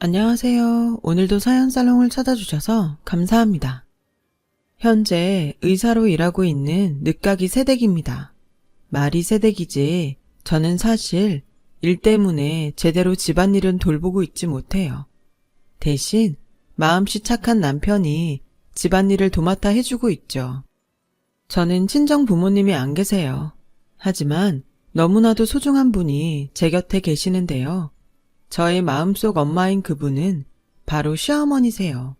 안녕하세요. 오늘도 사연살롱을 찾아주셔서 감사합니다. 현재 의사로 일하고 있는 늦가기 새댁입니다. 말이 새댁이지 저는 사실 일 때문에 제대로 집안일은 돌보고 있지 못해요. 대신 마음씨 착한 남편이 집안일을 도맡아 해주고 있죠. 저는 친정 부모님이 안 계세요. 하지만 너무나도 소중한 분이 제 곁에 계시는데요. 저의 마음속 엄마인 그분은 바로 시어머니세요.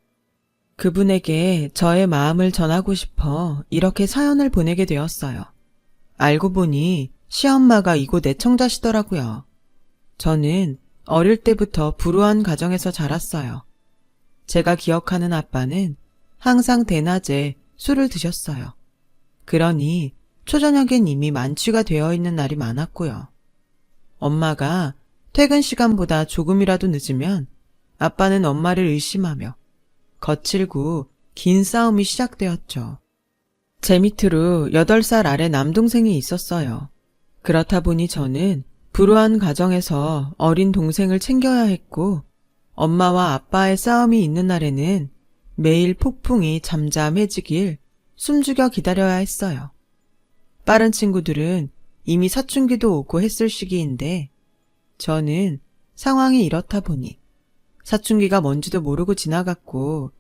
그분에게 저의 마음을 전하고 싶어 이렇게 사연을 보내게 되었어요. 알고 보니 시엄마가 이곳 애청자시더라고요. 저는 어릴 때부터 불우한 가정에서 자랐어요. 제가 기억하는 아빠는 항상 대낮에 술을 드셨어요. 그러니 초저녁엔 이미 만취가 되어 있는 날이 많았고요. 엄마가 퇴근 시간보다 조금이라도 늦으면 아빠는 엄마를 의심하며 거칠고 긴 싸움이 시작되었죠. 제 밑으로 8살 아래 남동생이 있었어요. 그렇다 보니 저는 불우한 가정에서 어린 동생을 챙겨야 했고 엄마와 아빠의 싸움이 있는 날에는 매일 폭풍이 잠잠해지길 숨죽여 기다려야 했어요. 빠른 친구들은 이미 사춘기도 오고 했을 시기인데 저는 상황이 이렇다 보니 사춘기가 뭔지도 모르고 지나갔고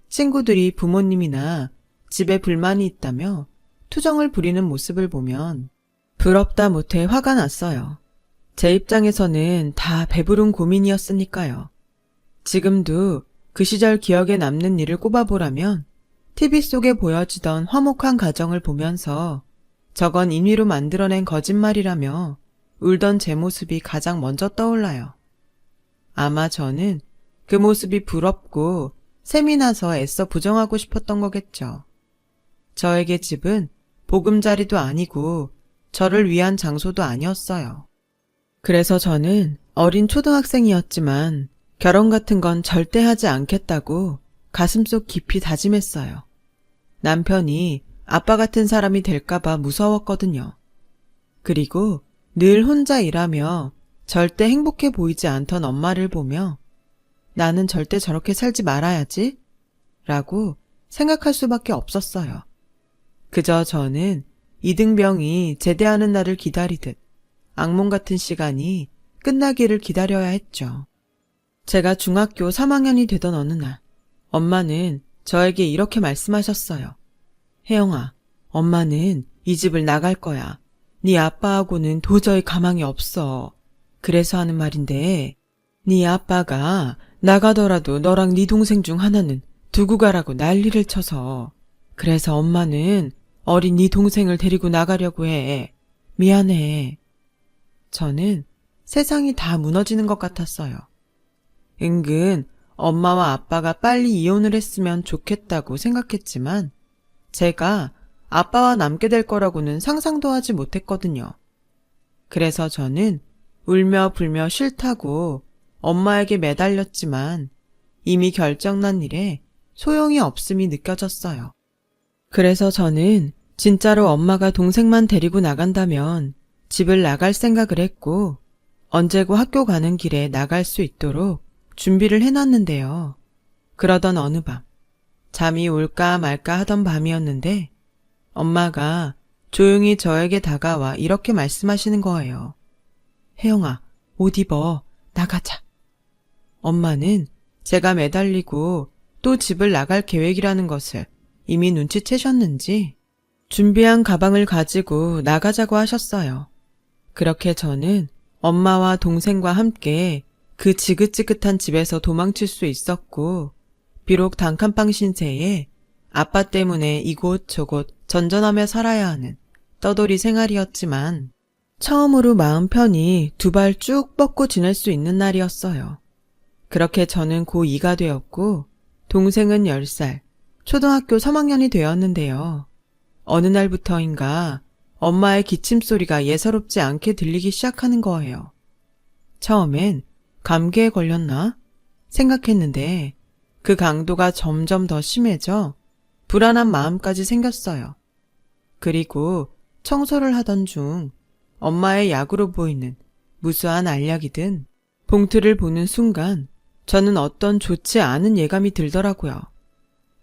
친구들이 부모님이나 집에 불만이 있다며 투정을 부리는 모습을 보면 부럽다 못해 화가 났어요. 제 입장에서는 다 배부른 고민이었으니까요. 지금도 그 시절 기억에 남는 일을 꼽아보라면 TV 속에 보여지던 화목한 가정을 보면서 저건 인위로 만들어낸 거짓말이라며 울던 제 모습이 가장 먼저 떠올라요. 아마 저는 그 모습이 부럽고 셈이 나서 애써 부정하고 싶었던 거겠죠. 저에게 집은 보금자리도 아니고 저를 위한 장소도 아니었어요. 그래서 저는 어린 초등학생이었지만 결혼 같은 건 절대 하지 않겠다고 가슴속 깊이 다짐했어요. 남편이 아빠 같은 사람이 될까봐 무서웠거든요. 그리고 늘 혼자 일하며 절대 행복해 보이지 않던 엄마를 보며 나는 절대 저렇게 살지 말아야지 라고 생각할 수밖에 없었어요. 그저 저는 이등병이 제대하는 날을 기다리듯 악몽 같은 시간이 끝나기를 기다려야 했죠. 제가 중학교 3학년이 되던 어느 날 엄마는 저에게 이렇게 말씀하셨어요. 혜영아, 엄마는 이 집을 나갈 거야. 네 아빠하고는 도저히 가망이 없어. 그래서 하는 말인데 네 아빠가 나가더라도 너랑 네 동생 중 하나는 두고 가라고 난리를 쳐서 그래서 엄마는 어린 네 동생을 데리고 나가려고 해. 미안해. 저는 세상이 다 무너지는 것 같았어요. 은근 엄마와 아빠가 빨리 이혼을 했으면 좋겠다고 생각했지만 제가 아빠와 남게 될 거라고는 상상도 하지 못했거든요. 그래서 저는 울며 불며 싫다고 엄마에게 매달렸지만 이미 결정난 일에 소용이 없음이 느껴졌어요. 그래서 저는 진짜로 엄마가 동생만 데리고 나간다면 집을 나갈 생각을 했고 언제고 학교 가는 길에 나갈 수 있도록 준비를 해놨는데요. 그러던 어느 밤 잠이 올까 말까 하던 밤이었는데 엄마가 조용히 저에게 다가와 이렇게 말씀하시는 거예요. 혜영아, 옷 입어. 나가자. 엄마는 제가 매달리고 또 집을 나갈 계획이라는 것을 이미 눈치채셨는지 준비한 가방을 가지고 나가자고 하셨어요. 그렇게 저는 엄마와 동생과 함께 그 지긋지긋한 집에서 도망칠 수 있었고 비록 단칸방 신세에 아빠 때문에 이곳 저곳 전전하며 살아야 하는 떠돌이 생활이었지만 처음으로 마음 편히 두 발 쭉 뻗고 지낼 수 있는 날이었어요. 그렇게 저는 고2가 되었고 동생은 10살, 초등학교 3학년이 되었는데요. 어느 날부터인가 엄마의 기침소리가 예사롭지 않게 들리기 시작하는 거예요. 처음엔 감기에 걸렸나 생각했는데 그 강도가 점점 더 심해져 불안한 마음까지 생겼어요. 그리고 청소를 하던 중 엄마의 약으로 보이는 무수한 알약이든 봉투를 보는 순간 저는 어떤 좋지 않은 예감이 들더라고요.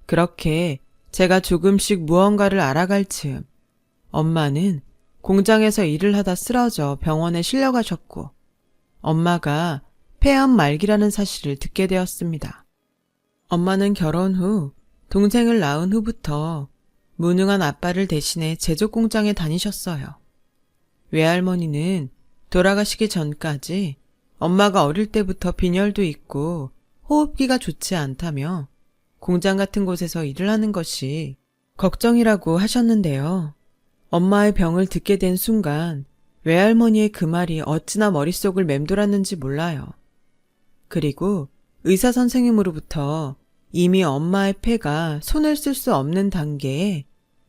그렇게 제가 조금씩 무언가를 알아갈 즈음 엄마는 공장에서 일을 하다 쓰러져 병원에 실려가셨고 엄마가 폐암 말기라는 사실을 듣게 되었습니다. 엄마는 결혼 후 동생을 낳은 후부터 무능한 아빠를 대신해 제조 공장에 다니셨어요. 외할머니는 돌아가시기 전까지 엄마가 어릴 때부터 빈혈도 있고 호흡기가 좋지 않다며 공장 같은 곳에서 일을 하는 것이 걱정이라고 하셨는데요. 엄마의 병을 듣게 된 순간 외할머니의 그 말이 어찌나 머릿속을 맴돌았는지 몰라요. 그리고 의사 선생님으로부터 이미 엄마의 폐가 손을 쓸 수 없는 단계에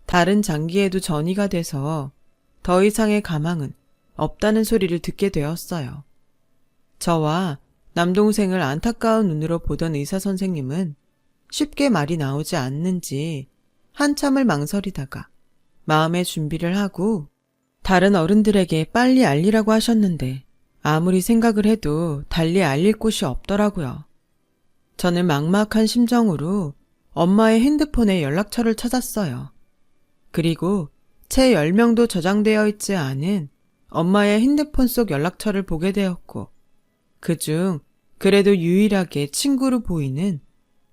다른 장기에도 전이가 돼서 더 이상의 가망은 없다는 소리를 듣게 되었어요. 저와 남동생을 안타까운 눈으로 보던 의사 선생님은 쉽게 말이 나오지 않는지 한참을 망설이다가 마음의 준비를 하고 다른 어른들에게 빨리 알리라고 하셨는데 아무리 생각을 해도 달리 알릴 곳이 없더라고요. 저는 막막한 심정으로 엄마의 핸드폰에 연락처를 찾았어요. 그리고 채 10명도 저장되어 있지 않은 엄마의 핸드폰 속 연락처를 보게 되었고 그중 그래도 유일하게 친구로 보이는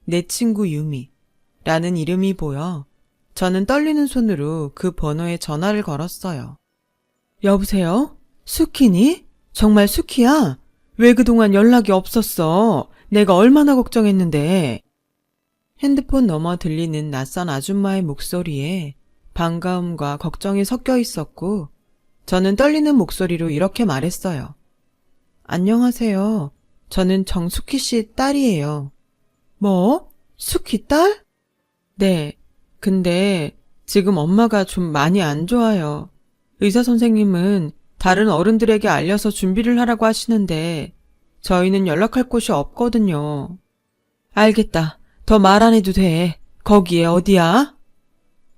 내 친구 유미라는 이름이 보여 저는 떨리는 손으로 그 번호에 전화를 걸었어요. 여보세요? 수키니? 정말 수키야? 왜 그동안 연락이 없었어? 내가 얼마나 걱정했는데. 핸드폰 너머 들리는 낯선 아줌마의 목소리에 반가움과 걱정이 섞여 있었고 저는 떨리는 목소리로 이렇게 말했어요. 안녕하세요. 저는 정수키 씨 딸이에요. 뭐? 수키 딸? 네. 근데 지금 엄마가 좀 많이 안 좋아요. 의사 선생님은 다른 어른들에게 알려서 준비를 하라고 하시는데 저희는 연락할 곳이 없거든요. 알겠다. 더 말 안 해도 돼. 거기에 어디야?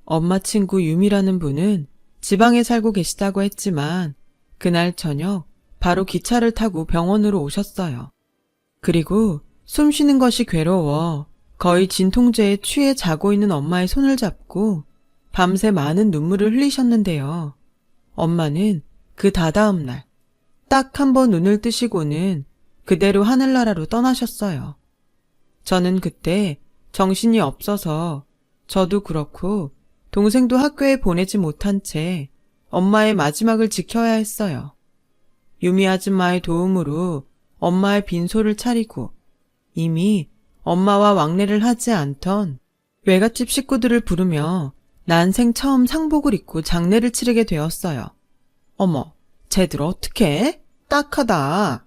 엄마 친구 유미라는 분은 지방에 살고 계시다고 했지만 그날 저녁 바로 기차를 타고 병원으로 오셨어요. 그리고 숨 쉬는 것이 괴로워 거의 진통제에 취해 자고 있는 엄마의 손을 잡고 밤새 많은 눈물을 흘리셨는데요. 엄마는 그 다다음 날 딱 한 번 눈을 뜨시고는 그대로 하늘나라로 떠나셨어요. 저는 그때 정신이 없어서 저도 그렇고 동생도 학교에 보내지 못한 채 엄마의 마지막을 지켜야 했어요. 유미 아줌마의 도움으로 엄마의 빈소를 차리고 이미 엄마와 왕래를 하지 않던 외갓집 식구들을 부르며 난생 처음 상복을 입고 장례를 치르게 되었어요. 어머, 쟤들 어떡해? 딱하다.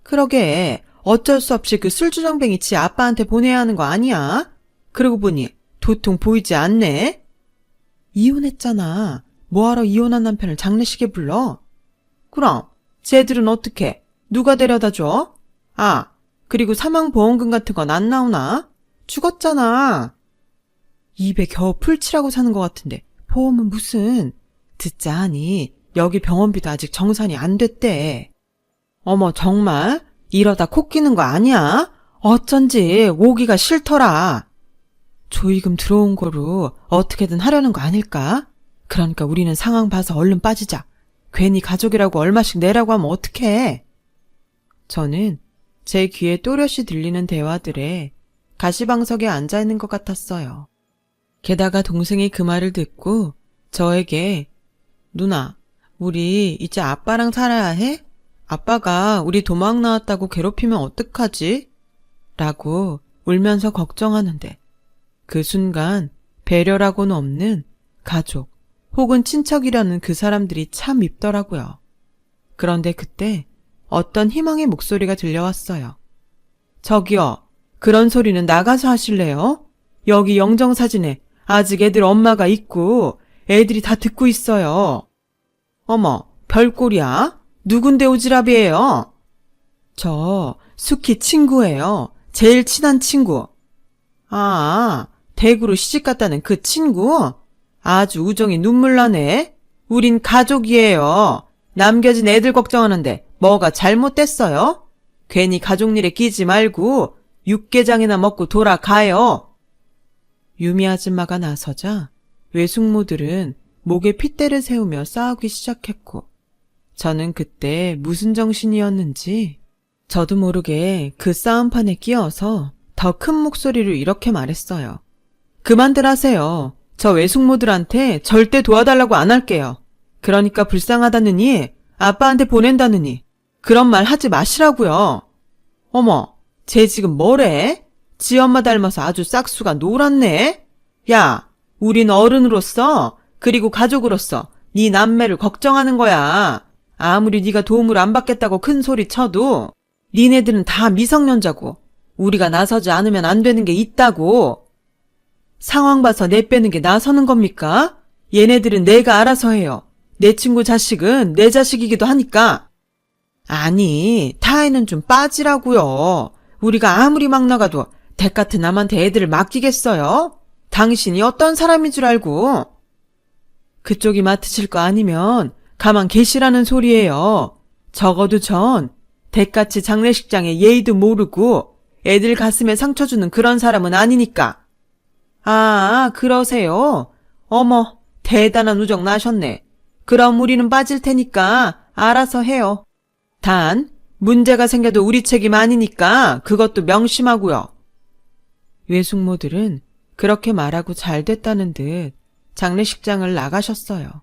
그러게 어쩔 수 없이 그 술주정뱅이 지 아빠한테 보내야 하는 거 아니야? 그러고 보니 도통 보이지 않네? 이혼했잖아. 뭐하러 이혼한 남편을 장례식에 불러? 그럼 쟤들은 어떻게? 누가 데려다 줘? 아, 그리고 사망보험금 같은 건 안 나오나? 죽었잖아. 입에 겨우 풀칠하고 사는 것 같은데 보험은 무슨? 듣자 하니 여기 병원비도 아직 정산이 안 됐대. 어머 정말? 이러다 코 끼는 거 아니야? 어쩐지 오기가 싫더라. 조의금 들어온 거로 어떻게든 하려는 거 아닐까? 그러니까 우리는 상황 봐서 얼른 빠지자. 괜히 가족이라고 얼마씩 내라고 하면 어떡해. 저는 제 귀에 또렷이 들리는 대화들에 가시방석에 앉아있는 것 같았어요. 게다가 동생이 그 말을 듣고 저에게 누나, 우리 이제 아빠랑 살아야 해? 아빠가 우리 도망 나왔다고 괴롭히면 어떡하지? 라고 울면서 걱정하는데 그 순간 배려라고는 없는 가족 혹은 친척이라는 그 사람들이 참 밉더라고요. 그런데 그때 어떤 희망의 목소리가 들려왔어요. 저기요, 그런 소리는 나가서 하실래요? 여기 영정사진에 아직 애들 엄마가 있고 애들이 다 듣고 있어요. 어머, 별꼴이야? 누군데 오지랖이에요? 저 수키 친구예요. 제일 친한 친구. 아, 대구로 시집갔다는 그 친구? 아주 우정이 눈물 나네. 우린 가족이에요. 남겨진 애들 걱정하는데 뭐가 잘못됐어요? 괜히 가족 일에 끼지 말고 육개장이나 먹고 돌아가요. 유미 아줌마가 나서자 외숙모들은 목에 핏대를 세우며 싸우기 시작했고 저는 그때 무슨 정신이었는지 저도 모르게 그 싸움판에 끼어서 더 큰 목소리로 이렇게 말했어요. 그만들 하세요. 저 외숙모들한테 절대 도와달라고 안 할게요. 그러니까 불쌍하다느니 아빠한테 보낸다느니 그런 말 하지 마시라고요. 어머, 쟤 지금 뭐래? 지 엄마 닮아서 아주 싹수가 노랗네? 야, 우린 어른으로서 그리고 가족으로서 네 남매를 걱정하는 거야. 아무리 네가 도움을 안 받겠다고 큰 소리 쳐도 니네들은 다 미성년자고 우리가 나서지 않으면 안 되는 게 있다고. 상황 봐서 내빼는 게 나서는 겁니까? 얘네들은 내가 알아서 해요. 내 친구 자식은 내 자식이기도 하니까. 아니, 타에는 좀 빠지라고요. 우리가 아무리 막 나가도 댁 같은 남한테 애들을 맡기겠어요? 당신이 어떤 사람인 줄 알고. 그쪽이 맡으실 거 아니면 가만 계시라는 소리예요. 적어도 전 댁같이 장례식장에 예의도 모르고 애들 가슴에 상처 주는 그런 사람은 아니니까. 아, 그러세요? 어머, 대단한 우정 나셨네. 그럼 우리는 빠질 테니까 알아서 해요. 단, 문제가 생겨도 우리 책임 아니니까 그것도 명심하고요. 외숙모들은 그렇게 말하고 잘 됐다는 듯 장례식장을 나가셨어요.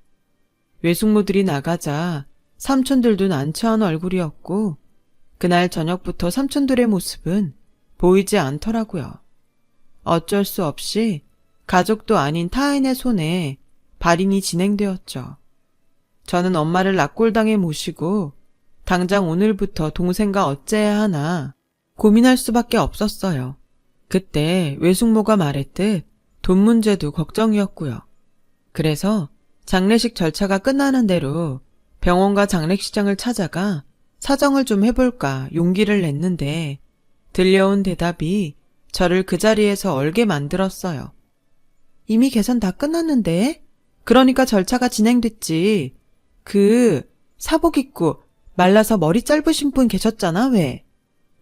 외숙모들이 나가자 삼촌들도 난처한 얼굴이었고 그날 저녁부터 삼촌들의 모습은 보이지 않더라고요. 어쩔 수 없이 가족도 아닌 타인의 손에 발인이 진행되었죠. 저는 엄마를 낙골당에 모시고 당장 오늘부터 동생과 어째야 하나 고민할 수밖에 없었어요. 그때 외숙모가 말했듯 돈 문제도 걱정이었고요. 그래서 장례식 절차가 끝나는 대로 병원과 장례식장을 찾아가 사정을 좀 해볼까 용기를 냈는데 들려온 대답이 저를 그 자리에서 얼게 만들었어요. 이미 계산 다 끝났는데? 그러니까 절차가 진행됐지. 사복 입고 말라서 머리 짧으신 분 계셨잖아, 왜?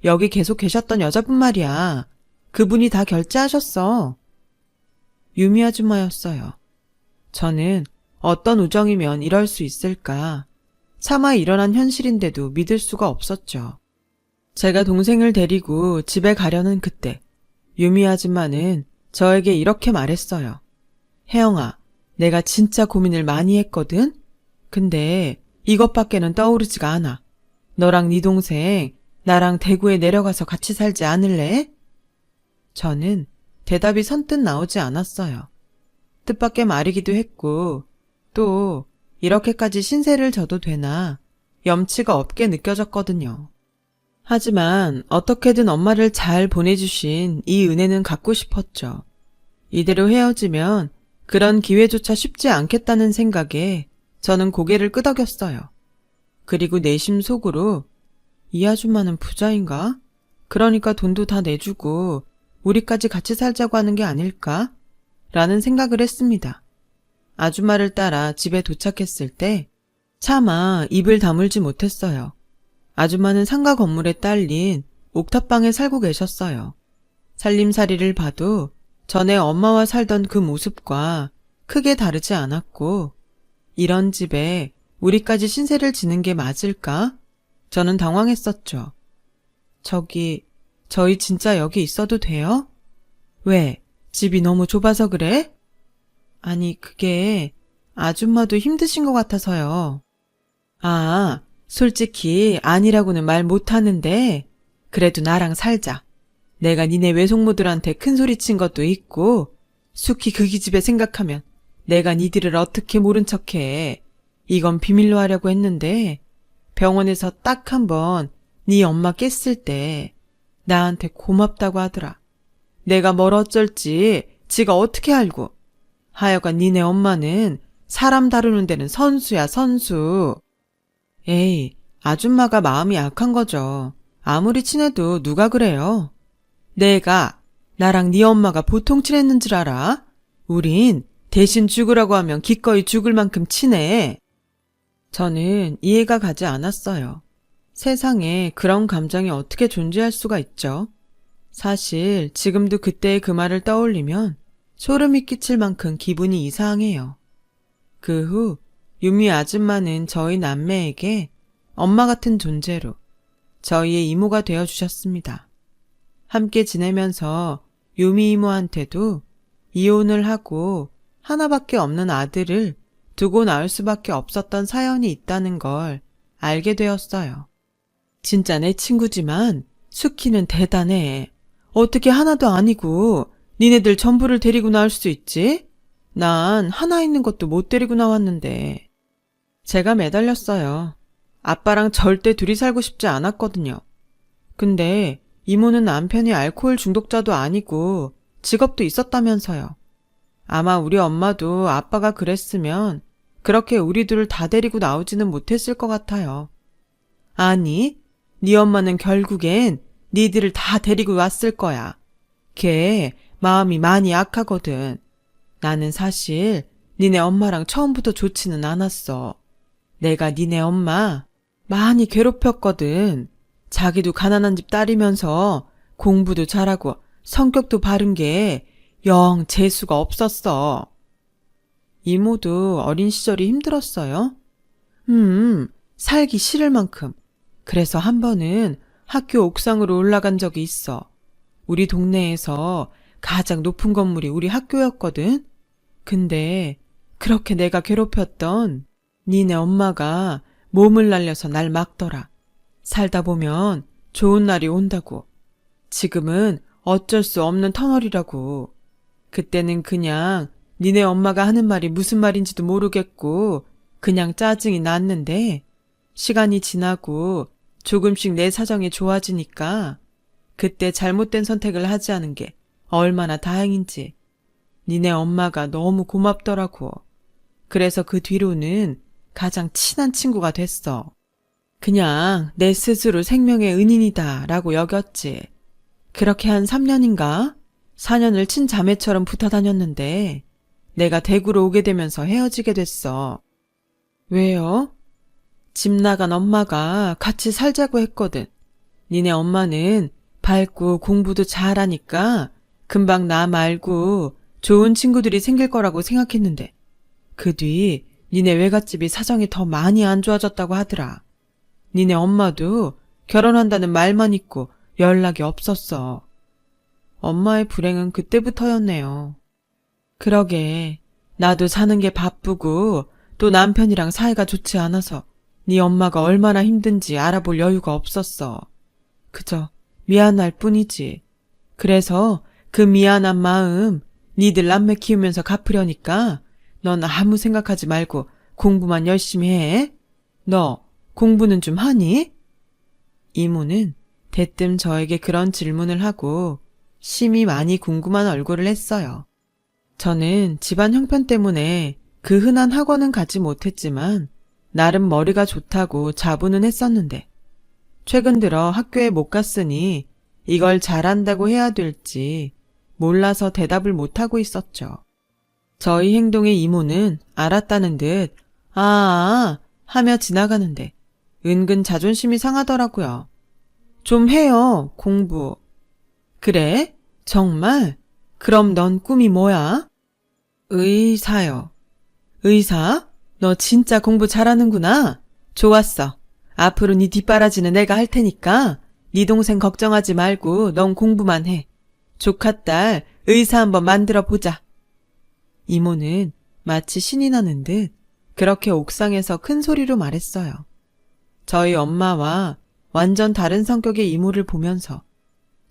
여기 계속 계셨던 여자분 말이야. 그분이 다 결제하셨어. 유미 아줌마였어요. 저는 어떤 우정이면 이럴 수 있을까? 차마 일어난 현실인데도 믿을 수가 없었죠. 제가 동생을 데리고 집에 가려는 그때 유미 아줌마는 저에게 이렇게 말했어요. 혜영아, 내가 진짜 고민을 많이 했거든? 근데 이것밖에는 떠오르지가 않아. 너랑 네 동생 나랑 대구에 내려가서 같이 살지 않을래? 저는 대답이 선뜻 나오지 않았어요. 뜻밖의 말이기도 했고 또 이렇게까지 신세를 져도 되나 염치가 없게 느껴졌거든요. 하지만 어떻게든 엄마를 잘 보내주신 이 은혜는 갖고 싶었죠. 이대로 헤어지면 그런 기회조차 쉽지 않겠다는 생각에 저는 고개를 끄덕였어요. 그리고 내심 속으로 이 아줌마는 부자인가? 그러니까 돈도 다 내주고 우리까지 같이 살자고 하는 게 아닐까? 라는 생각을 했습니다. 아줌마를 따라 집에 도착했을 때 차마 입을 다물지 못했어요. 아줌마는 상가 건물에 딸린 옥탑방에 살고 계셨어요. 살림살이를 봐도 전에 엄마와 살던 그 모습과 크게 다르지 않았고 이런 집에 우리까지 신세를 지는 게 맞을까? 저는 당황했었죠. 저희 진짜 여기 있어도 돼요? 왜? 집이 너무 좁아서 그래? 아니, 그게 아줌마도 힘드신 것 같아서요. 아, 솔직히 아니라고는 말 못하는데 그래도 나랑 살자. 내가 니네 외숙모들한테 큰 소리 친 것도 있고 숙희 그 기집애 생각하면 내가 니들을 어떻게 모른 척해. 이건 비밀로 하려고 했는데 병원에서 딱 한 번 네 엄마 깼을 때 나한테 고맙다고 하더라. 내가 뭘 어쩔지 지가 어떻게 알고. 하여간 니네 엄마는 사람 다루는 데는 선수야, 선수. 에이, 아줌마가 마음이 약한 거죠. 아무리 친해도 누가 그래요. 나랑 네 엄마가 보통 친했는 줄 알아? 우린 대신 죽으라고 하면 기꺼이 죽을 만큼 친해. 저는 이해가 가지 않았어요. 세상에 그런 감정이 어떻게 존재할 수가 있죠? 사실 지금도 그때의 그 말을 떠올리면 소름이 끼칠 만큼 기분이 이상해요. 그 후 유미 아줌마는 저희 남매에게 엄마 같은 존재로 저희의 이모가 되어주셨습니다. 함께 지내면서 유미 이모한테도 이혼을 하고 하나밖에 없는 아들을 두고 낳을 수밖에 없었던 사연이 있다는 걸 알게 되었어요. 진짜 내 친구지만 수키는 대단해. 어떻게 하나도 아니고 니네들 전부를 데리고 나올 수 있지? 난 하나 있는 것도 못 데리고 나왔는데. 제가 매달렸어요. 아빠랑 절대 둘이 살고 싶지 않았거든요. 근데 이모는 남편이 알코올 중독자도 아니고 직업도 있었다면서요. 아마 우리 엄마도 아빠가 그랬으면 그렇게 우리 둘을 다 데리고 나오지는 못했을 것 같아요. 아니, 네 엄마는 결국엔 니들을 다 데리고 왔을 거야. 걔 마음이 많이 약하거든. 나는 사실 니네 엄마랑 처음부터 좋지는 않았어. 내가 니네 엄마 많이 괴롭혔거든. 자기도 가난한 집 딸이면서 공부도 잘하고 성격도 바른 게 영 재수가 없었어. 이모도 어린 시절이 힘들었어요? 살기 싫을 만큼. 그래서 한 번은 학교 옥상으로 올라간 적이 있어. 우리 동네에서 가장 높은 건물이 우리 학교였거든? 근데 그렇게 내가 괴롭혔던 니네 엄마가 몸을 날려서 날 막더라. 살다 보면 좋은 날이 온다고. 지금은 어쩔 수 없는 터널이라고. 그때는 그냥 니네 엄마가 하는 말이 무슨 말인지도 모르겠고 그냥 짜증이 났는데 시간이 지나고 조금씩 내 사정이 좋아지니까 그때 잘못된 선택을 하지 않은 게 얼마나 다행인지 니네 엄마가 너무 고맙더라고. 그래서 그 뒤로는 가장 친한 친구가 됐어. 그냥 내 스스로 생명의 은인이다 라고 여겼지. 그렇게 한 3년인가 4년을 친자매처럼 붙어 다녔는데 내가 대구로 오게 되면서 헤어지게 됐어. 왜요? 집 나간 엄마가 같이 살자고 했거든. 니네 엄마는 밝고 공부도 잘하니까 금방 나 말고 좋은 친구들이 생길 거라고 생각했는데 그 뒤 니네 외갓집이 사정이 더 많이 안 좋아졌다고 하더라. 니네 엄마도 결혼한다는 말만 있고 연락이 없었어. 엄마의 불행은 그때부터였네요. 그러게 나도 사는 게 바쁘고 또 남편이랑 사이가 좋지 않아서 네 엄마가 얼마나 힘든지 알아볼 여유가 없었어. 그저 미안할 뿐이지. 그래서 그 미안한 마음 니들 남매 키우면서 갚으려니까 넌 아무 생각하지 말고 공부만 열심히 해. 너 공부는 좀 하니? 이모는 대뜸 저에게 그런 질문을 하고 심히 많이 궁금한 얼굴을 했어요. 저는 집안 형편 때문에 그 흔한 학원은 가지 못했지만 나름 머리가 좋다고 자부는 했었는데 최근 들어 학교에 못 갔으니 이걸 잘한다고 해야 될지 몰라서 대답을 못하고 있었죠. 저희 행동에 이모는 알았다는 듯 하며 지나가는데 은근 자존심이 상하더라고요. 좀 해요, 공부. 그래? 정말? 그럼 넌 꿈이 뭐야? 의사요. 의사? 너 진짜 공부 잘하는구나. 좋았어. 앞으로 네 뒷바라지는 내가 할 테니까 네 동생 걱정하지 말고 넌 공부만 해. 조카딸 의사 한번 만들어 보자. 이모는 마치 신이 나는 듯 그렇게 옥상에서 큰 소리로 말했어요. 저희 엄마와 완전 다른 성격의 이모를 보면서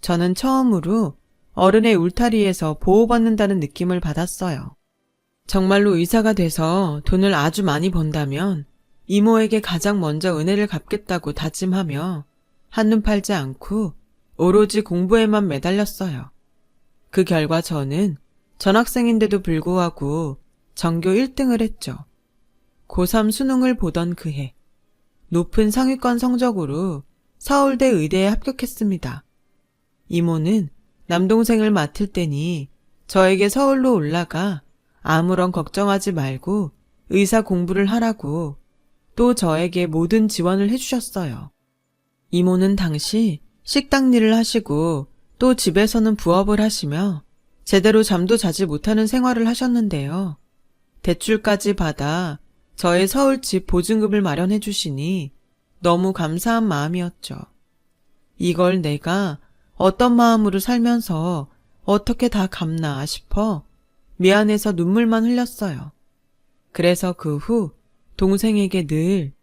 저는 처음으로 어른의 울타리에서 보호받는다는 느낌을 받았어요. 정말로 의사가 돼서 돈을 아주 많이 번다면 이모에게 가장 먼저 은혜를 갚겠다고 다짐하며 한눈 팔지 않고 오로지 공부에만 매달렸어요. 그 결과 저는 전학생인데도 불구하고 전교 1등을 했죠. 고3 수능을 보던 그해 높은 상위권 성적으로 서울대 의대에 합격했습니다. 이모는 남동생을 맡을 때니 저에게 서울로 올라가 아무런 걱정하지 말고 의사 공부를 하라고 또 저에게 모든 지원을 해주셨어요. 이모는 당시 식당 일을 하시고 또 집에서는 부업을 하시며 제대로 잠도 자지 못하는 생활을 하셨는데요. 대출까지 받아 저의 서울집 보증금을 마련해 주시니 너무 감사한 마음이었죠. 이걸 내가 어떤 마음으로 살면서 어떻게 다 갚나 싶어 미안해서 눈물만 흘렸어요. 그래서 그 후 동생에게 늘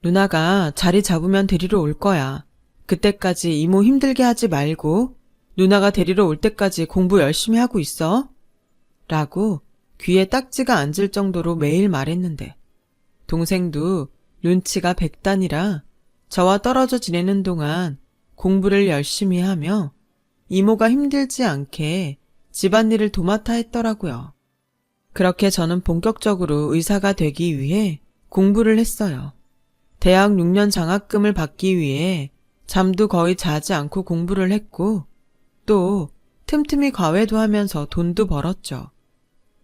누나가 자리 잡으면 데리러 올 거야. 그때까지 이모 힘들게 하지 말고 누나가 데리러 올 때까지 공부 열심히 하고 있어. 라고 귀에 딱지가 앉을 정도로 매일 말했는데 동생도 눈치가 백단이라 저와 떨어져 지내는 동안 공부를 열심히 하며 이모가 힘들지 않게 집안일을 도맡아 했더라고요. 그렇게 저는 본격적으로 의사가 되기 위해 공부를 했어요. 대학 6년 장학금을 받기 위해 잠도 거의 자지 않고 공부를 했고 또 틈틈이 과외도 하면서 돈도 벌었죠.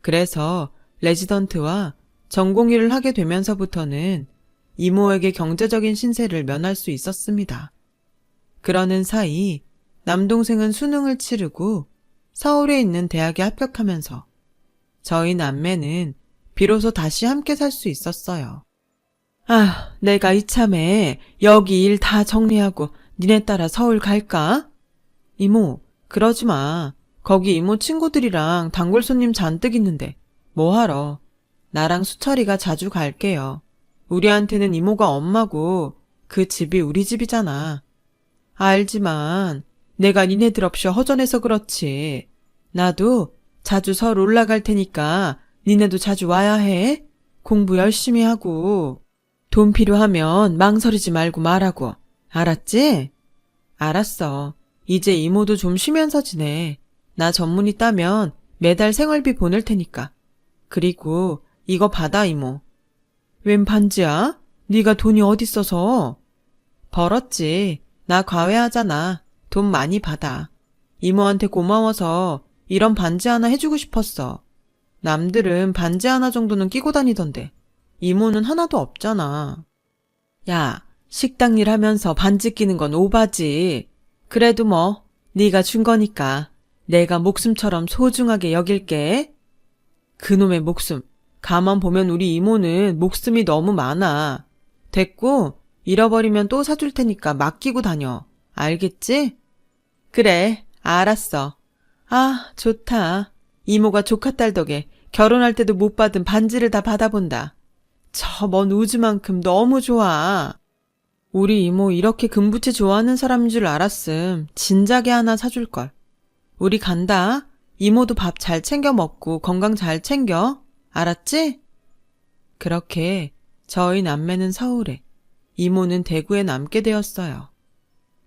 그래서 레지던트와 전공의를 하게 되면서부터는 이모에게 경제적인 신세를 면할 수 있었습니다. 그러는 사이 남동생은 수능을 치르고 서울에 있는 대학에 합격하면서 저희 남매는 비로소 다시 함께 살 수 있었어요. 아, 내가 이참에 여기 일 다 정리하고 니네 따라 서울 갈까? 이모, 그러지 마. 거기 이모 친구들이랑 단골 손님 잔뜩 있는데 뭐하러. 나랑 수철이가 자주 갈게요. 우리한테는 이모가 엄마고 그 집이 우리 집이잖아. 알지만 내가 니네들 없이 허전해서 그렇지. 나도 자주 서울 올라갈 테니까 니네도 자주 와야 해. 공부 열심히 하고. 돈 필요하면 망설이지 말고 말하고. 알았지? 알았어. 이제 이모도 좀 쉬면서 지내. 나 전문의 따면 매달 생활비 보낼 테니까. 그리고 이거 받아 이모. 웬 반지야? 네가 돈이 어딨어서? 벌었지. 나 과외하잖아. 돈 많이 받아. 이모한테 고마워서 이런 반지 하나 해주고 싶었어. 남들은 반지 하나 정도는 끼고 다니던데 이모는 하나도 없잖아. 야, 식당 일 하면서 반지 끼는 건 오바지. 그래도 뭐 네가 준 거니까 내가 목숨처럼 소중하게 여길게. 그놈의 목숨. 가만 보면 우리 이모는 목숨이 너무 많아. 됐고 잃어버리면 또 사줄 테니까 맡기고 다녀. 알겠지? 그래, 알았어. 아, 좋다. 이모가 조카딸 덕에 결혼할 때도 못 받은 반지를 다 받아본다. 저 먼 우주만큼 너무 좋아. 우리 이모 이렇게 금붙이 좋아하는 사람인 줄 알았음. 진작에 하나 사줄걸. 우리 간다. 이모도 밥 잘 챙겨 먹고 건강 잘 챙겨. 알았지? 그렇게 저희 남매는 서울에, 이모는 대구에 남게 되었어요.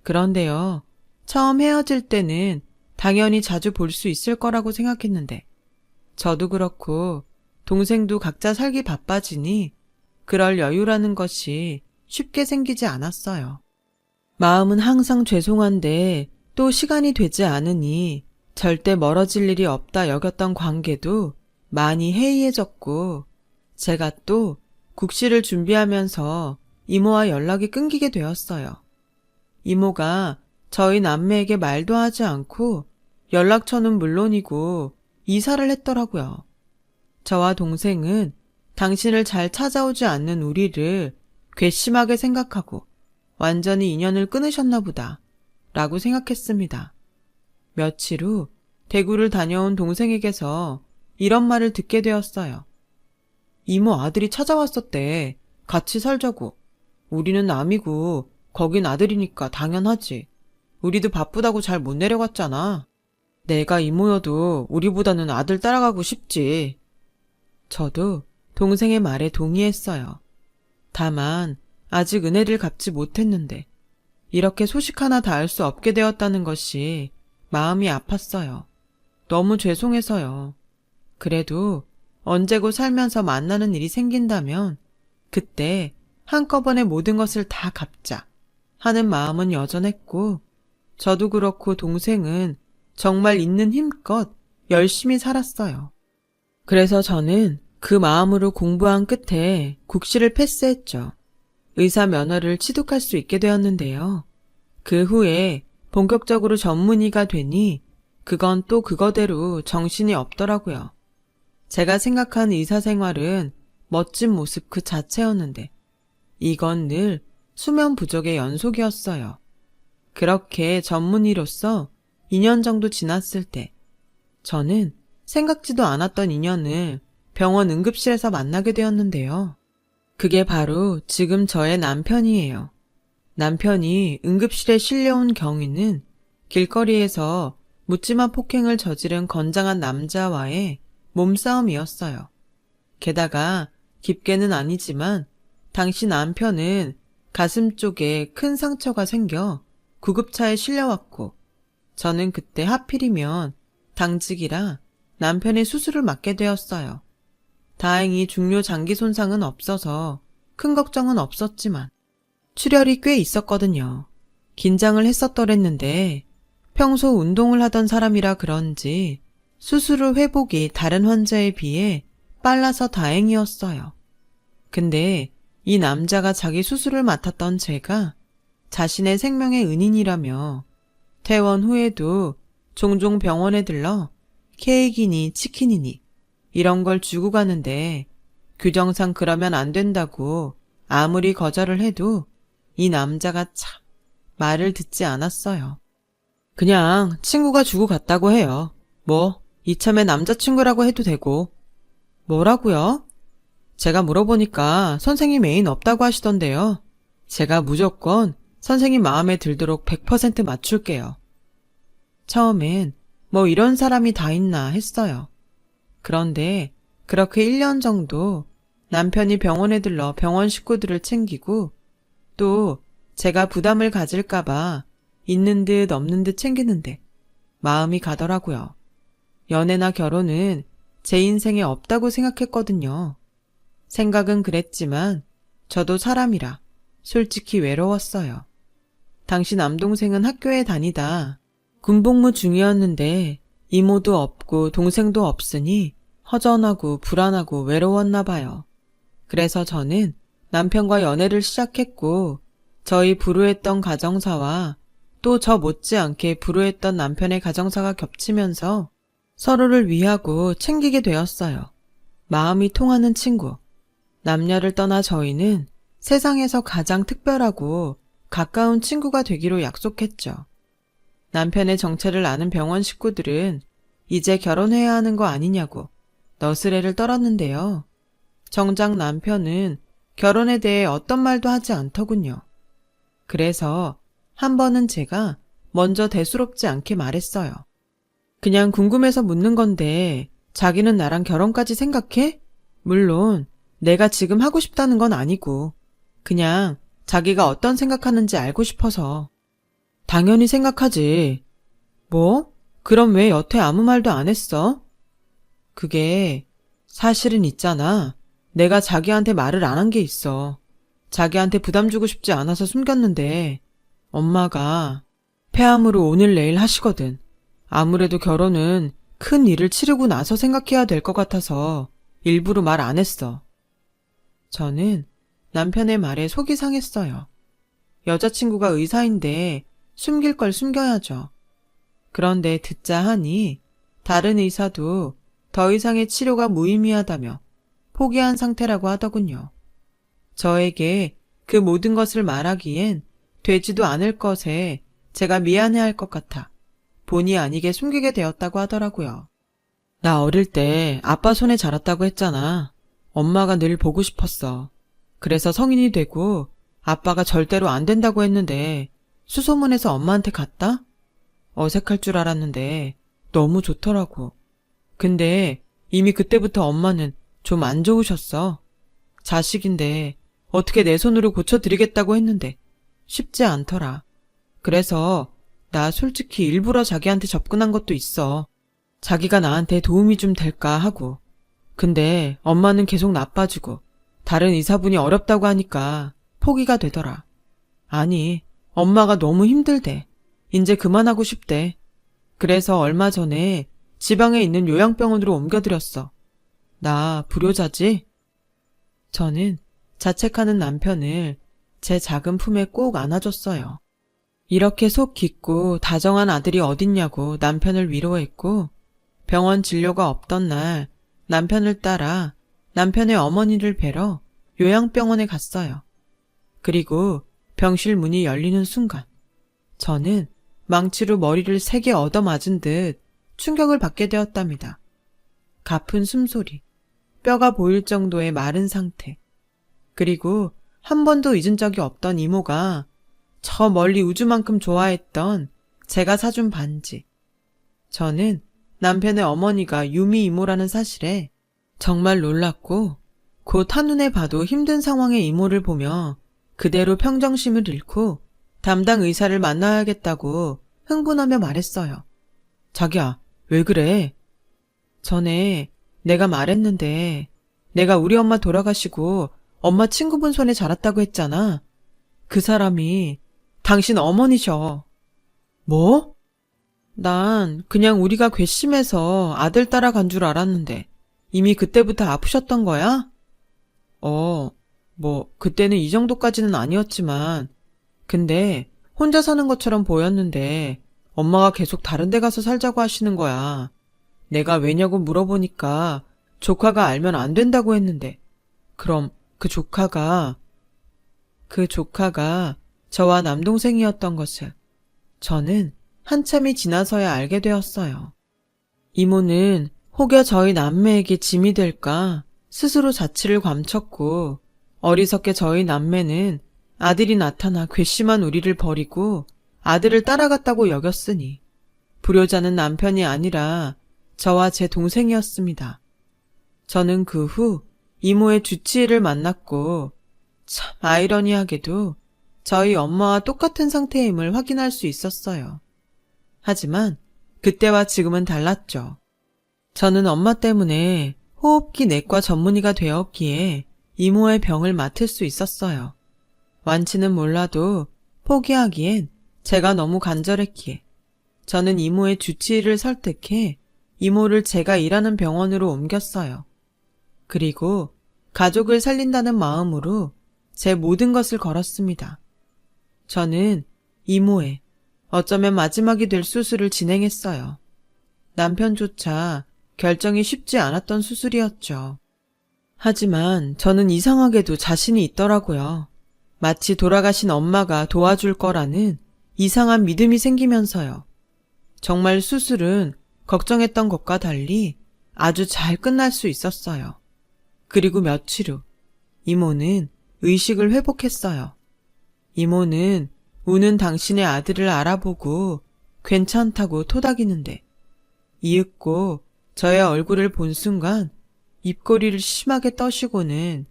그런데요, 처음 헤어질 때는 당연히 자주 볼 수 있을 거라고 생각했는데 저도 그렇고 동생도 각자 살기 바빠지니 그럴 여유라는 것이 쉽게 생기지 않았어요. 마음은 항상 죄송한데 또 시간이 되지 않으니 절대 멀어질 일이 없다 여겼던 관계도 많이 해이해졌고 제가 또 국시를 준비하면서 이모와 연락이 끊기게 되었어요. 이모가 저희 남매에게 말도 하지 않고 연락처는 물론이고 이사를 했더라고요. 저와 동생은 당신을 잘 찾아오지 않는 우리를 괘씸하게 생각하고 완전히 인연을 끊으셨나 보다 라고 생각했습니다. 며칠 후 대구를 다녀온 동생에게서 이런 말을 듣게 되었어요. 이모 아들이 찾아왔었대. 같이 살자고. 우리는 남이고 거긴 아들이니까 당연하지. 우리도 바쁘다고 잘 못 내려갔잖아. 내가 이모여도 우리보다는 아들 따라가고 싶지. 저도 동생의 말에 동의했어요. 다만 아직 은혜를 갚지 못했는데 이렇게 소식 하나 닿을 수 없게 되었다는 것이 마음이 아팠어요. 너무 죄송해서요. 그래도 언제고 살면서 만나는 일이 생긴다면 그때 한꺼번에 모든 것을 다 갚자 하는 마음은 여전했고 저도 그렇고 동생은 정말 있는 힘껏 열심히 살았어요. 그래서 저는 그 마음으로 공부한 끝에 국시를 패스했죠. 의사 면허를 취득할 수 있게 되었는데요. 그 후에 본격적으로 전문의가 되니 그건 또 그거대로 정신이 없더라고요. 제가 생각한 의사 생활은 멋진 모습 그 자체였는데 이건 늘 수면 부족의 연속이었어요. 그렇게 전문의로서 2년 정도 지났을 때 저는 생각지도 않았던 인연을 병원 응급실에서 만나게 되었는데요. 그게 바로 지금 저의 남편이에요. 남편이 응급실에 실려온 경위는 길거리에서 묻지마 폭행을 저지른 건장한 남자와의 몸싸움이었어요. 게다가 깊게는 아니지만 당시 남편은 가슴 쪽에 큰 상처가 생겨 구급차에 실려왔고 저는 그때 하필이면 당직이라 남편의 수술을 맡게 되었어요. 다행히 중요 장기 손상은 없어서 큰 걱정은 없었지만 출혈이 꽤 있었거든요. 긴장을 했었더랬는데 평소 운동을 하던 사람이라 그런지 수술 후 회복이 다른 환자에 비해 빨라서 다행이었어요. 근데 이 남자가 자기 수술을 맡았던 제가 자신의 생명의 은인이라며 퇴원 후에도 종종 병원에 들러 케이크니 치킨이니 이런 걸 주고 가는데 규정상 그러면 안 된다고 아무리 거절을 해도 이 남자가 참 말을 듣지 않았어요. 그냥 친구가 주고 갔다고 해요. 뭐 이참에 남자친구라고 해도 되고. 뭐라고요? 제가 물어보니까 선생님 애인 없다고 하시던데요. 제가 무조건 선생님 마음에 들도록 100% 맞출게요. 처음엔 뭐 이런 사람이 다 있나 했어요. 그런데 그렇게 1년 정도 남편이 병원에 들러 병원 식구들을 챙기고 또 제가 부담을 가질까봐 있는 듯 없는 듯 챙기는데 마음이 가더라고요. 연애나 결혼은 제 인생에 없다고 생각했거든요. 생각은 그랬지만 저도 사람이라 솔직히 외로웠어요. 당시 남동생은 학교에 다니다 군복무 중이었는데 이모도 없고 동생도 없으니 허전하고 불안하고 외로웠나 봐요. 그래서 저는 남편과 연애를 시작했고 저희 불우했던 가정사와 또 저 못지않게 불우했던 남편의 가정사가 겹치면서 서로를 위하고 챙기게 되었어요. 마음이 통하는 친구. 남녀를 떠나 저희는 세상에서 가장 특별하고 가까운 친구가 되기로 약속했죠. 남편의 정체를 아는 병원 식구들은 이제 결혼해야 하는 거 아니냐고 너스레를 떨었는데요. 정작 남편은 결혼에 대해 어떤 말도 하지 않더군요. 그래서 한 번은 제가 먼저 대수롭지 않게 말했어요. 그냥 궁금해서 묻는 건데 자기는 나랑 결혼까지 생각해? 물론 내가 지금 하고 싶다는 건 아니고 그냥 자기가 어떤 생각하는지 알고 싶어서. 당연히 생각하지. 뭐? 그럼 왜 여태 아무 말도 안 했어? 그게 사실은 있잖아. 내가 자기한테 말을 안 한 게 있어. 자기한테 부담 주고 싶지 않아서 숨겼는데 엄마가 폐암으로 오늘 내일 하시거든. 아무래도 결혼은 큰 일을 치르고 나서 생각해야 될 것 같아서 일부러 말 안 했어. 저는 남편의 말에 속이 상했어요. 여자친구가 의사인데 숨길 걸 숨겨야죠. 그런데 듣자 하니 다른 의사도 더 이상의 치료가 무의미하다며 포기한 상태라고 하더군요. 저에게 그 모든 것을 말하기엔 되지도 않을 것에 제가 미안해할 것 같아 본의 아니게 숨기게 되었다고 하더라고요. 나 어릴 때 아빠 손에 자랐다고 했잖아. 엄마가 늘 보고 싶었어. 그래서 성인이 되고 아빠가 절대로 안 된다고 했는데 수소문해서 엄마한테 갔다? 어색할 줄 알았는데 너무 좋더라고. 근데 이미 그때부터 엄마는 좀 안 좋으셨어. 자식인데 어떻게 내 손으로 고쳐드리겠다고 했는데 쉽지 않더라. 그래서 나 솔직히 일부러 자기한테 접근한 것도 있어. 자기가 나한테 도움이 좀 될까 하고. 근데 엄마는 계속 나빠지고 다른 의사분이 어렵다고 하니까 포기가 되더라. 아니, 엄마가 너무 힘들대. 이제 그만하고 싶대. 그래서 얼마 전에 지방에 있는 요양병원으로 옮겨드렸어. 나 불효자지? 저는 자책하는 남편을 제 작은 품에 꼭 안아줬어요. 이렇게 속 깊고 다정한 아들이 어딨냐고 남편을 위로했고, 병원 진료가 없던 날 남편을 따라 남편의 어머니를 뵈러 요양병원에 갔어요. 그리고 병실 문이 열리는 순간 저는 망치로 머리를 3개 얻어맞은 듯 충격을 받게 되었답니다. 가쁜 숨소리, 뼈가 보일 정도의 마른 상태, 그리고 한 번도 잊은 적이 없던 이모가 저 멀리 우주만큼 좋아했던 제가 사준 반지. 저는 남편의 어머니가 유미 이모라는 사실에 정말 놀랐고, 곧 한눈에 봐도 힘든 상황의 이모를 보며 그대로 평정심을 잃고 담당 의사를 만나야겠다고 흥분하며 말했어요. 자기야, 왜 그래? 전에 내가 말했는데 내가 우리 엄마 돌아가시고 엄마 친구분 손에 자랐다고 했잖아. 그 사람이 당신 어머니셔. 뭐? 난 그냥 우리가 괘씸해서 아들 따라간 줄 알았는데 이미 그때부터 아프셨던 거야? 그때는 이 정도까지는 아니었지만, 근데 혼자 사는 것처럼 보였는데 엄마가 계속 다른 데 가서 살자고 하시는 거야. 내가 왜냐고 물어보니까 조카가 알면 안 된다고 했는데, 그럼 그 조카가 저와 남동생이었던 것을 저는 한참이 지나서야 알게 되었어요. 이모는 혹여 저희 남매에게 짐이 될까 스스로 자취를 감췄고, 어리석게 저희 남매는 아들이 나타나 괘씸한 우리를 버리고 아들을 따라갔다고 여겼으니 불효자는 남편이 아니라 저와 제 동생이었습니다. 저는 그 후 이모의 주치의를 만났고, 참 아이러니하게도 저희 엄마와 똑같은 상태임을 확인할 수 있었어요. 하지만 그때와 지금은 달랐죠. 저는 엄마 때문에 호흡기 내과 전문의가 되었기에 이모의 병을 맡을 수 있었어요. 완치는 몰라도 포기하기엔 제가 너무 간절했기에 저는 이모의 주치의를 설득해 이모를 제가 일하는 병원으로 옮겼어요. 그리고 가족을 살린다는 마음으로 제 모든 것을 걸었습니다. 저는 이모의 어쩌면 마지막이 될 수술을 진행했어요. 남편조차 결정이 쉽지 않았던 수술이었죠. 하지만 저는 이상하게도 자신이 있더라고요. 마치 돌아가신 엄마가 도와줄 거라는 이상한 믿음이 생기면서요. 정말 수술은 걱정했던 것과 달리 아주 잘 끝날 수 있었어요. 그리고 며칠 후 이모는 의식을 회복했어요. 이모는 우는 당신의 아들을 알아보고 괜찮다고 토닥이는데, 이윽고 저의 얼굴을 본 순간 입꼬리를 심하게 떠시고는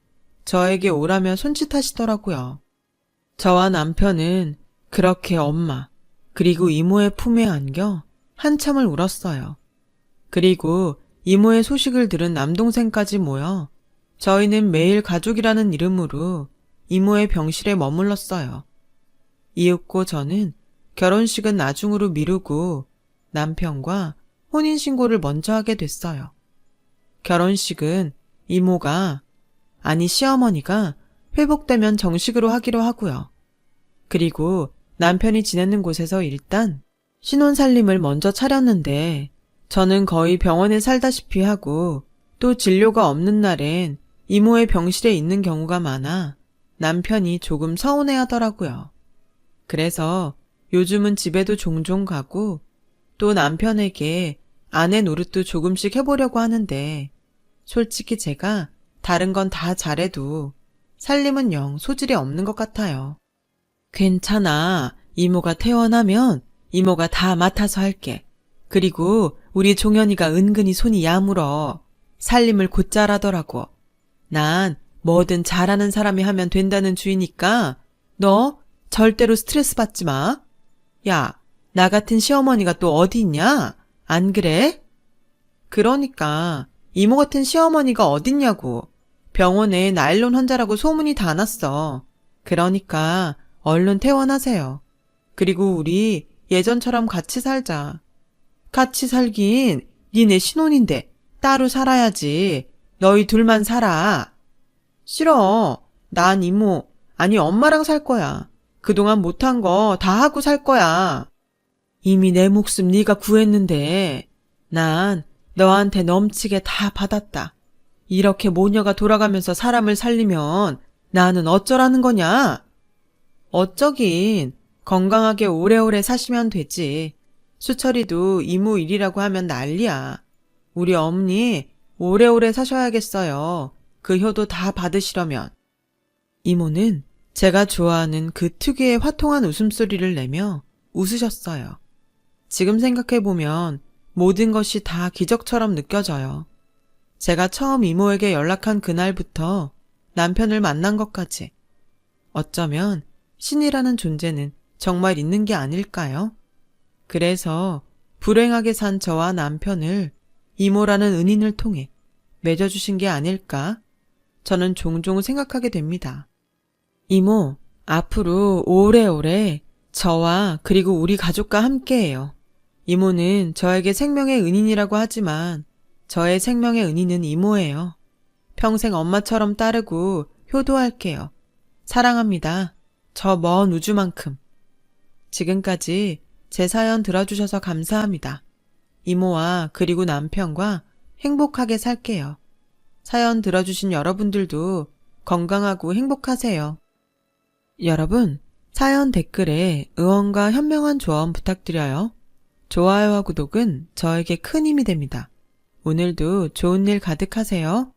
저에게 오라며 손짓하시더라고요. 저와 남편은 그렇게 엄마 그리고 이모의 품에 안겨 한참을 울었어요. 그리고 이모의 소식을 들은 남동생까지 모여 저희는 매일 가족이라는 이름으로 이모의 병실에 머물렀어요. 이윽고 저는 결혼식은 나중으로 미루고 남편과 혼인신고를 먼저 하게 됐어요. 결혼식은 이모가, 아니 시어머니가 회복되면 정식으로 하기로 하고요. 그리고 남편이 지내는 곳에서 일단 신혼살림을 먼저 차렸는데, 저는 거의 병원에 살다시피 하고 또 진료가 없는 날엔 이모의 병실에 있는 경우가 많아 남편이 조금 서운해 하더라고요. 그래서 요즘은 집에도 종종 가고 또 남편에게 아내 노릇도 조금씩 해보려고 하는데, 솔직히 제가 다른 건 다 잘해도 살림은 영 소질이 없는 것 같아요. 괜찮아. 이모가 퇴원하면 이모가 다 맡아서 할게. 그리고 우리 종현이가 은근히 손이 야물어. 살림을 곧잘 하더라고. 난 뭐든 잘하는 사람이 하면 된다는 주의니까 너 절대로 스트레스 받지 마. 야, 나 같은 시어머니가 또 어디 있냐? 안 그래? 그러니까 이모 같은 시어머니가 어딨냐고. 병원에 나일론 환자라고 소문이 다 났어. 그러니까 얼른 퇴원하세요. 그리고 우리 예전처럼 같이 살자. 같이 살긴 니네 신혼인데 따로 살아야지. 너희 둘만 살아. 싫어. 난 이모, 아니 엄마랑 살 거야. 그동안 못한 거 다 하고 살 거야. 이미 내 목숨 네가 구했는데 난 너한테 넘치게 다 받았다. 이렇게 모녀가 돌아가면서 사람을 살리면 나는 어쩌라는 거냐? 어쩌긴 건강하게 오래오래 사시면 되지. 수철이도 이모 일이라고 하면 난리야. 우리 어머니 오래오래 사셔야겠어요. 그 효도 다 받으시려면. 이모는 제가 좋아하는 그 특유의 화통한 웃음소리를 내며 웃으셨어요. 지금 생각해보면 모든 것이 다 기적처럼 느껴져요. 제가 처음 이모에게 연락한 그날부터 남편을 만난 것까지. 어쩌면 신이라는 존재는 정말 있는 게 아닐까요? 그래서 불행하게 산 저와 남편을 이모라는 은인을 통해 맺어주신 게 아닐까? 저는 종종 생각하게 됩니다. 이모, 앞으로 오래오래 저와 그리고 우리 가족과 함께해요. 이모는 저에게 생명의 은인이라고 하지만 저의 생명의 은인은 이모예요. 평생 엄마처럼 따르고 효도할게요. 사랑합니다. 저 먼 우주만큼. 지금까지 제 사연 들어주셔서 감사합니다. 이모와 그리고 남편과 행복하게 살게요. 사연 들어주신 여러분들도 건강하고 행복하세요. 여러분, 사연 댓글에 응원과 현명한 조언 부탁드려요. 좋아요와 구독은 저에게 큰 힘이 됩니다. 오늘도 좋은 일 가득하세요.